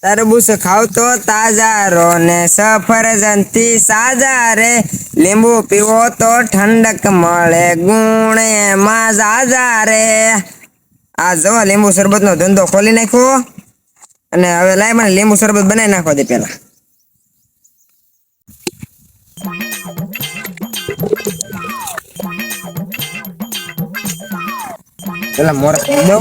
તરબૂચ ખાવ તો તાજા રો ને સફરજન થી સાજા રે લીંબુ પીવો તો ઠંડક મળે ગુણ એમાં જાજા રે આ જો લીંબુ શરબત નો ધંધો ખોલી નાખ્યો અને હવે લાય મને લીંબુ શરબત બનાવી નાખવા દે પેલા મોર ખાઈ દો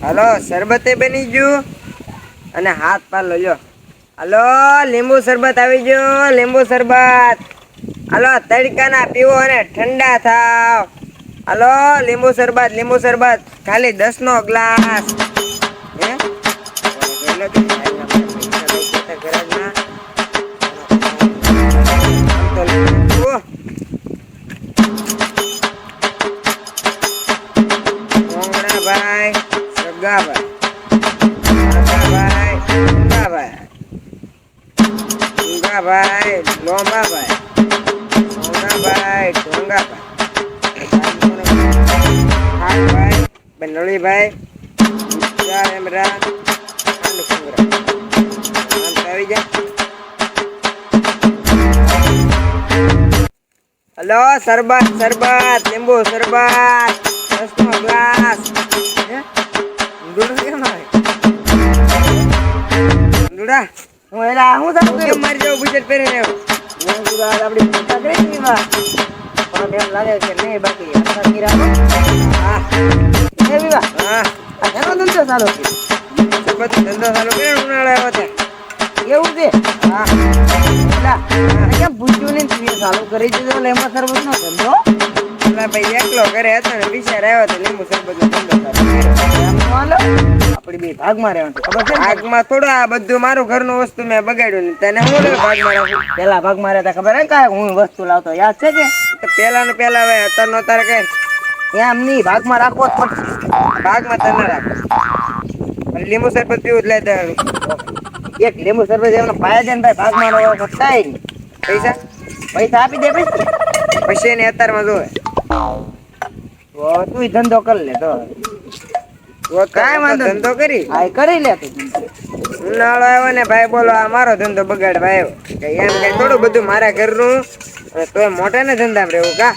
હલો શરબતે બની ગયું અને હાથ પાર લો હલો લીંબુ શરબત આવી ગયો લીંબુ શરબત હલો તડકાના પીવો અને ઠંડા થાવ હલો લીંબુ શરબત ખાલી 10 નો ગ્લાસ ભાઈ ભાઈ લોંબાભાઈ સોનાભાઈ ઢોંગાભાઈ બનોળીભાઈ આવી જા હલો શરબત લીંબુ શરબત 10 નો ગ્લાસ હું એલા હું સારું કે મારી જાવ બુજેટ પહેરીને હું પૂરા આપડી પૈસા કરી દીવા પણ એમ લાગે કે નહીં બાકી આખા ગીરા હા એ વિવા હા એનો ધંધો ચાલુ છે શરબત ધંધો ચાલુ કરે ઉનાળે આવ્યો છે એવું છે હા એલા કેમ પૂછ્યું નહીં તું ચાલુ કરી દીધો લીંબુ શરબત નો ધંધો એલા ભાઈ એકલો ઘરે હતો ને વિચાર આવ્યો તો લીંબુ શરબત નો ધંધો ચાલુ આપડી બે ભાગમાં રહેવાનું ખબર છે ભાગમાં થોડું આ બધું મારું ઘરનું વસ્તુ મેં બગાડ્યું ને તને હું ભાગમાં રાખું પેલા ભાગમાં રહેતા ખબર હે કાંઈ હું વસ્તુ લાવતો યાદ છે કે તો પેલા ને પેલા હવે અત્યારે નો તારે કઈ એમ નહીં ભાગમાં રાખવો જ પડશે ભાગમાં તને રાખો લીંબુ શરબત પીવું જ લેતા એક લીંબુ શરબત એમને પાયા છે ને ભાઈ ભાગમાં રહેવા થાય ને પૈસા આપી દે પછી એને અત્યારમાં જોવે તું ધંધો કરી લે તો કાંઈ વાંધો ધંધો કરી લે ઉનાળો આવ્યો ને ભાઈ બોલો આ મારો ધંધો બગાડ ભાઈ એમ કઈ થોડું બધું મારા ઘરનું તોય મોટા ને ધંધા રહેવું કા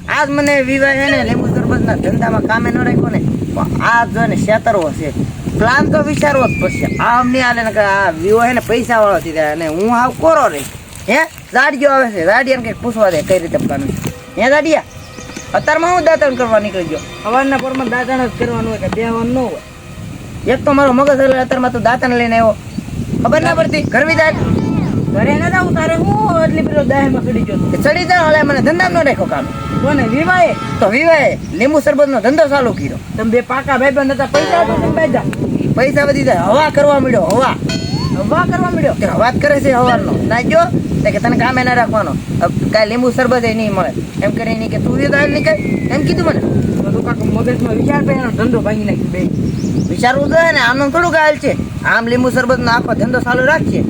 આજ મને વિવાહ છે ને લીંબુ શરબત ના ધંધામાં કામે ન રાખ્યો ને આ જો ને છેતરવો છે પ્લાન તો વિચારવો જ પડશે આમ નહીં હાલે ને આ વિવો છે ને પૈસા વાળો થી અને હું આવ કોરો રહી હે દાડિયો આવે છે દાડિયાને કઈક પૂછવા દે કઈ રીતે પ્લાન હે દાડિયા અત્યારમાં હું દાંતણ કરવા નીકળી ગયો સવારના પરમાં દાંતણ જ કરવાનું હોય કે બેવાનું ન હોય એક તો મારો મગજ અત્યારમાં તું દાંતણ લઈને આવ્યો ખબર ના પડતી ઘરવી દાંત ઘરે ના જાઉં તારે હું એટલી પેલો દાહેમાં ચડી ગયો ચડી જાય હલે મને ધંધામાં ન રાખ્યો કામ કોને વિવાહે લીંબુ શરબત નો ધંધો ચાલુ કર્યો તમે બે પાકા ભાઈ બંધ હતા પૈસા વધી જાય હવા કરવા મળ્યો હવા કરવા મળ્યો વાત કરે છે હવાનો ના જો કે તને કામે ના રાખવાનો કાંઈ લીંબુ શરબત નહીં મળે એમ કરી નહીં કે તું નીકળ એમ કીધું મને તું કાંક મગજમાં વિચાર પે એનો ધંધો ભાંગી નાખી બે વિચારવું તો ને આમ થોડું ગાલ છે આમ લીંબુ શરબત નો આખો ધંધો ચાલુ રાખીએ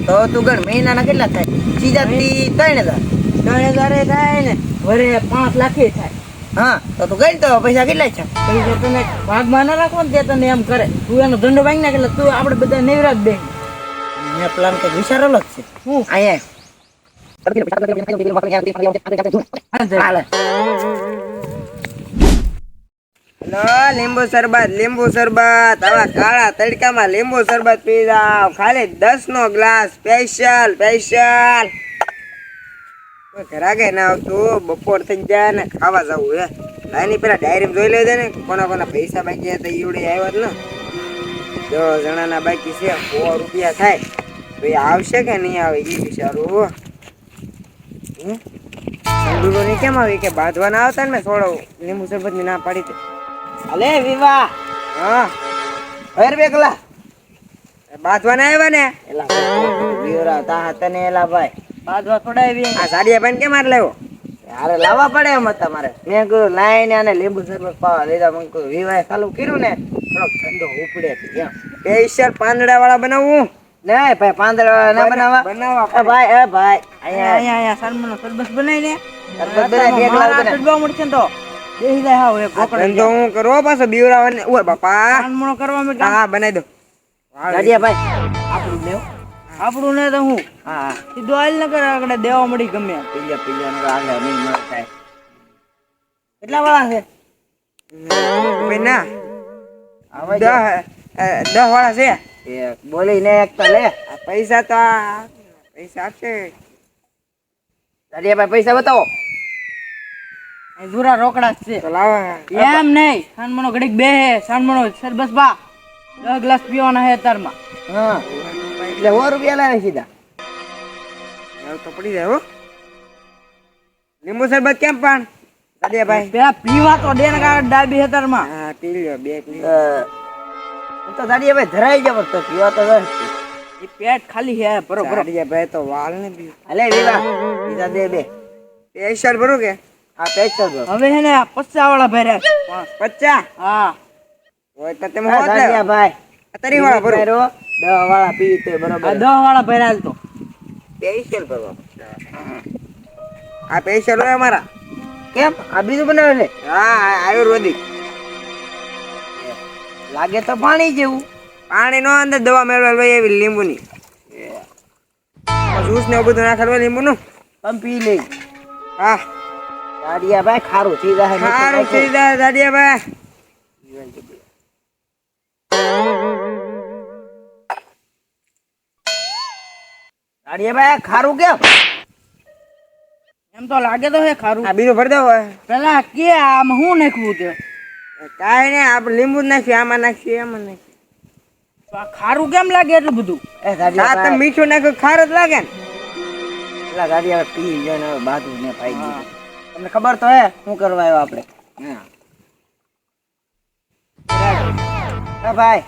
તો તું ગણ મહિનાના કેટલા થાય ચીજાથી 3,000 થાય ને વરે 5 લાખ થાય હા તો તું ગઈ તો પૈસા કેટલા છે પૈસા તને ભાગમાં ના રાખો ને તે તને એમ કરે તું એનો ધંધો ભાંગી નાખે એટલે તું આપણે બધા નેવરાજ બે મેં પ્લાન કંઈક વિચારેલો જ છે હું અહીંયા લીંબુ શરબત આવા કાળા તડકામાં લીંબુ શરબત પી જાવ ખાલી 10 નો ગ્લાસ સ્પેશિયલ ઘરાગે ના આવતું બપોર થઈ જાય ને ખાવા જવું હે આની પેલા ડાયરી જોઈ લેજે ને કોના કોના પૈસા બાકી હતા ઈવડે આવ્યા જ ને 10 જણાના બાકી છે 100 રૂપિયા થાય તો એ આવશે કે નહીં આવે એ વિચારું સંદૂરો ની કેમ આવી કે બાંધવાના આવતા ને મેં થોડો લીંબુ શરબત ની ના પાડી હતી અલે વિવા હા ફેર બેકલા બાંધવાના આવ્યા ને એલા બીવરા તા તને એલા ભાઈ બાદવા થોડાવી આ સાડિયા ભાઈ કેમ માર લેવો અરે લાવવા પડે એમ તમારે મેં કીધું લાઈને અને લીંબુ શરબત પાવા લીધા મેં કીધું વિવાય ચાલુ કર્યું ને થોડોક ઠંડો ઉપડે એમ સ્પેશિયલ પાંદડા વાળા બનાવવું નહીં ભાઈ પાંદડા ના બનાવવા ભાઈ અહીંયા અહીંયા સન્માનો સરબત બનાવીને શરબત બનાવી બેગ લાવ તને ચડવા મળશે ને તો બેહી જાય હાવ એક ધંધો હું કરો પાછો બીવરાવાને ઓય બાપા સન્માનો કરવા મે હા બનાવી દો ગાડિયા ભાઈ આપણું લેવ આપણું ને તો હું હા સીધો આલ ન કરે આગળ દેવા મળી ગમે પીલા નો આગળ નહીં મળે થાય કેટલા વાળા છે બેના આવે 10 વાળા છે એ બોલી ને એક તો લે આ પૈસા તો પૈસા આપશે ગાડિયા ભાઈ પૈસા બતાવો જુરા રોકડા જ છે તો લાવો એમ નહીં સન્માનો ઘડીક બે હે સન્માનો સરબત બા 10 ગ્લાસ પીવાના હે તારમાં હા એટલે 100 રૂપિયા લાવે સીધા એવું તો પડી જાય હો લીંબુ શરબત કેમ પણ સાડિયા ભાઈ પેલા પીવા તો દે ને કાગળ ડાબી હે તારમાં હા પી લ્યો બે પી હું તો ગાડિયા ભાઈ ધરાઈ જાવ તો પીવા તો જાય એ પેટ ખાલી હે બરોબર સાડિયા ભાઈ તો વાળ ને બી અલે વિવા બીજા દે બે સ્પેશિયલ ભરું કે આ પૈસા દો હવે હે ને 50 વાળા ભર્યા 50 હા હોય તો તમે હોત લે ગાડિયા ભાઈ 30 વાળા ભરું 10 વાળા પી તે આ બરોબર 10 વાળા ભર્યા તો સ્પેશિયલ ભરવા આ સ્પેશિયલ હોય અમારા કેમ આ બીજું બનાવે છે હા આયુર્વેદિક લાગે તો પાણી જેવું પાણી નો અંદર દવા મેળવેલ હોય એવી લીંબુની જ્યુસ ને એવું બધું નાખેલું લીંબુનું તમે પી લે હા ગાડિયા ભાઈ ખારું થઈ જાય સારું થઈ જાય સાડિયા ભાઈ ગાડિયા ભાઈ ખારું કેમ એમ તો લાગે તો હે ખારું આ બીજું ભરી દો પેલા કે આમ હું નાખવું તે કાંઈ નહીં આપણે લીંબુ જ નાખ્યું આમાં નાખ્યું એમાં નાખ્યું તો આ ખારું કેમ લાગે એટલું બધું એ ગાડિયા આ તમે ભાઈ મીઠું નાખ્યું ખાર જ લાગે ને પેલા ગાડિયા પી જાય ને બાજુ ને પાઈ ગયું તમને ખબર તો હે શું કરવા આવ્યો આપણે હા ભાઈ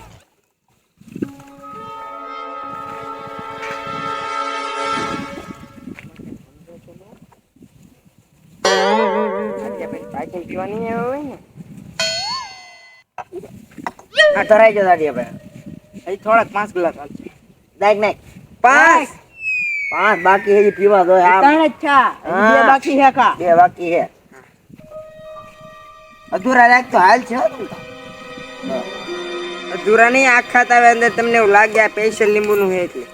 પાકી પીવાની હોય ને હા ધરાઈ જાઓ ગાડિયા ભાઈ હજી થોડાક 5 ગ્લાસ હાલશે દાઈક નાખ 5 પાંચ બાકી હજી પીવા દો આમ ત્રણ જ છે હજી બે હા. બાકી હે કા બે બાકી હે અધૂરા રાખ તો હાલ છે હો તું તો. અધૂરા નહીં આખા તાવે અંદર તમને એવું લાગે આ સ્પેશિયલ લીંબુનું છે એટલે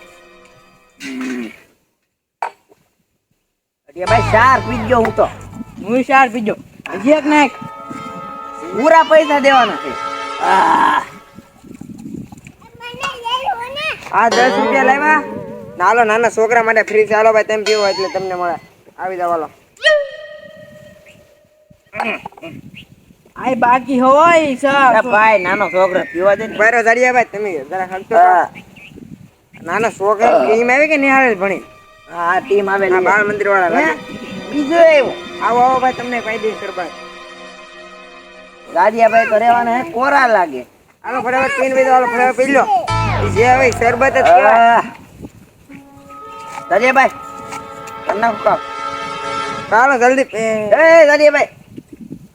ગાડિયા ભાઈ ચાર પીજો હું તો હું 4 પીજો હજી એક નાખ પૂરા પૈસા દેવાના છે આ 10 રૂપિયા લાવ્યા નાલો નાના છોકરા માટે ફ્રી ચાલો ભાઈ તમે પીવો એટલે તમને મળે આવી જાવ હાલો આય બાકી હોય એ સર ભાઈ નાનો છોકરો પીવા દે ને બરો જાડિયા ભાઈ તમે જરા હલતો હા. નાના છોકરા ટીમ આવી કે નિહાળે ભણી હા ટીમ આ આવેલી બાળ મંદિર વાળા હે? લાગે. બીજું એવું આવો આવો ભાઈ તમને કાયદેસર ભાઈ ગાડિયા ભાઈ તો રહેવાના હે કોરા લાગે હાલો ફટાફટ પીને પી હાલો ફટાફટ પી લો ઈ જે હવે શરબત જ કહેવાય ગાડિયા ભાઈ તમને શું કહું? ચાલો જલ્દી એ ગાડિયા ભાઈ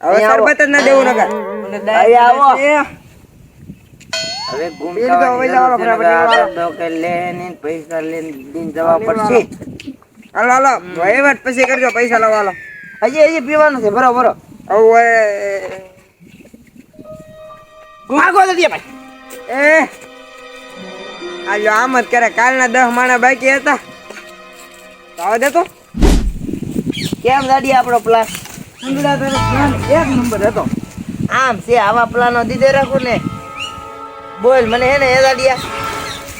હવે અહીં આવો. શરબત જ ના દેવું નકર અહીં આવો. હવે ગુમ પી લીધો, હવે જાઓ, ફટાફટ તો કે લેને પૈસા લઈને દિન જવા પડશે હાલો હાલો વહીવટ પછી કરજો પૈસા લાવો હાલો હજી પીવાનું છે બરોબર હવે ભાગો ગાડિયા ભાઈ એ આજો આમ જ કરે કાલના 10 માણા બાકી હતા તો આવા દેતો કેમ ગાડી આપણો પ્લાન અંગડા તારો પ્લાન એક નંબર હતો આમ છે આવા પ્લાનો દીધે રાખું ને બોલ મને હે ને એ ગાડિયા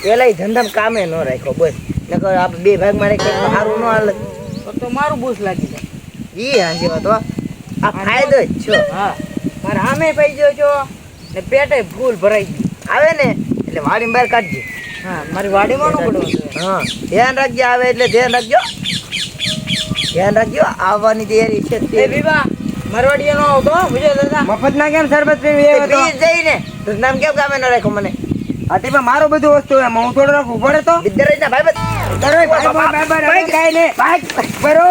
પેલા ધંધા કામે ન રાખ્યો બોલ નકર આપણે બે ભાગ માં રાખીએ તો સારું ન હાલે તો મારું બોસ લાગી જાય ઈ હાંસી વાત હો આ ફાયદો જ છો. હા મારે આમે પઈ ગયો છો ને પેટે ફૂલ ભરાઈ ગયું. આવે ને એટલે વાડીમાં બહાર કાઢજે. હા મારી વાડીમાં ન પડવાનું. હા ધ્યાન રાખજે, આવે એટલે ધ્યાન રાખજો. ધ્યાન રાખજો, આવવાની તૈયારી છે એ વિવા મારવાડીએ નો આવતો હો, વિજય દાદા. મફત ના કેમ શરબત પીવી એવો તો? જઈને તો નામ કેમ કામે ન રાખ્યો મને? આટીમાં મારું બધું વસ્તુ એમ હું થોડું રાખું પડે તો વિદ્યારાજના ભાઈબંધ. અરે ભાઈ કાઈ ને બરો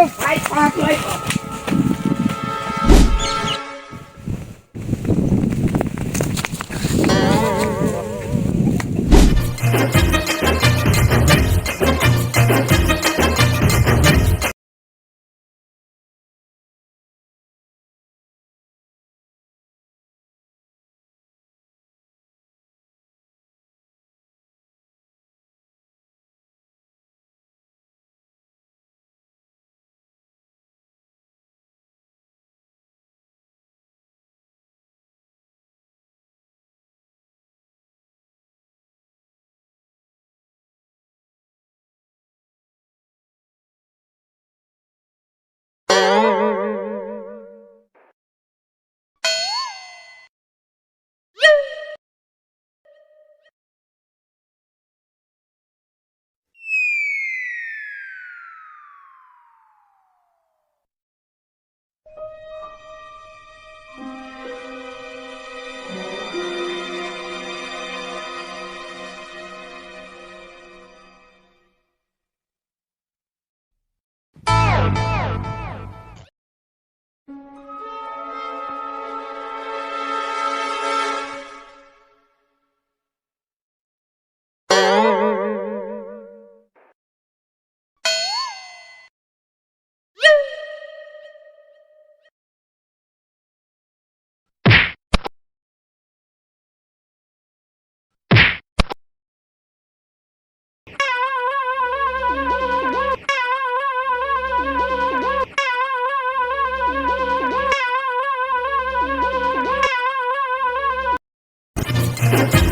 Thank you.